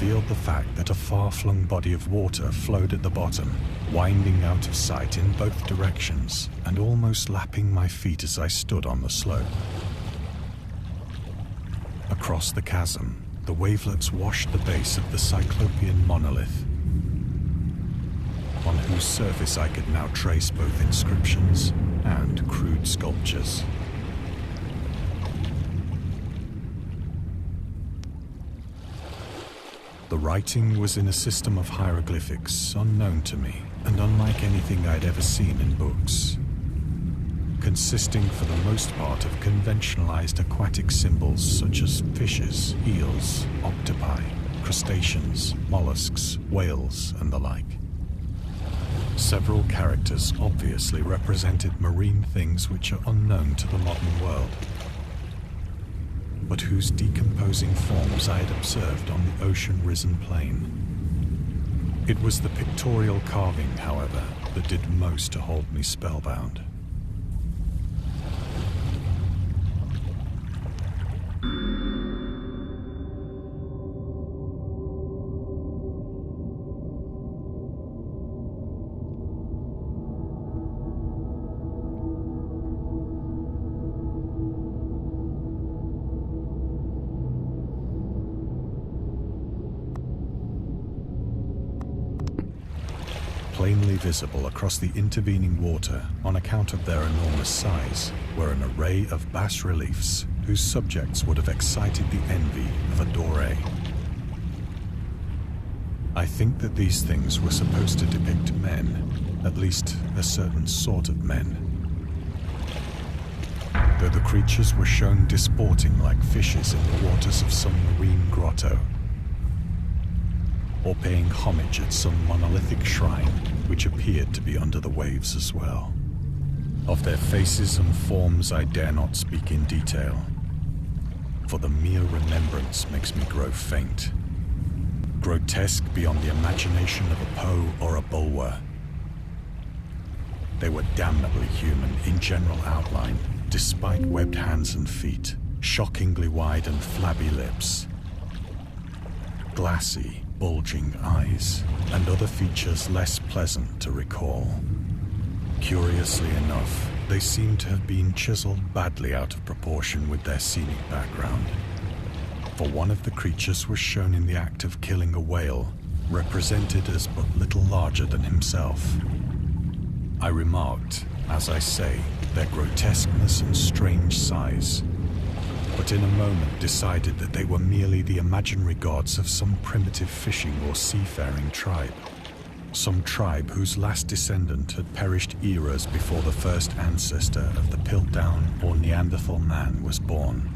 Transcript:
revealed the fact that a far-flung body of water flowed at the bottom, winding out of sight in both directions and almost lapping my feet as I stood on the slope. Across the chasm, the wavelets washed the base of the Cyclopean monolith, on whose surface I could now trace both inscriptions and crude sculptures. The writing was in a system of hieroglyphics unknown to me and unlike anything I'd ever seen in books, consisting for the most part of conventionalized aquatic symbols such as fishes, eels, octopi, crustaceans, mollusks, whales, and the like. Several characters obviously represented marine things which are unknown to the modern world, but whose decomposing forms I had observed on the ocean-risen plain. It was the pictorial carving, however, that did most to hold me spellbound. Plainly visible across the intervening water on account of their enormous size were an array of bas-reliefs whose subjects would have excited the envy of a Doré. I think that these things were supposed to depict men, at least a certain sort of men, though the creatures were shown disporting like fishes in the waters of some marine grotto, or paying homage at some monolithic shrine which appeared to be under the waves as well. Of their faces and forms I dare not speak in detail, for the mere remembrance makes me grow faint. Grotesque beyond the imagination of a Poe or a Bulwer. They were damnably human in general outline, despite webbed hands and feet, shockingly wide and flabby lips, glassy, bulging eyes, and other features less pleasant to recall. Curiously enough, they seem to have been chiseled badly out of proportion with their scenic background, for one of the creatures was shown in the act of killing a whale, represented as but little larger than himself. I remarked, as I say, their grotesqueness and strange size, but in a moment decided that they were merely the imaginary gods of some primitive fishing or seafaring tribe. Some tribe whose last descendant had perished eras before the first ancestor of the Piltdown or Neanderthal man was born.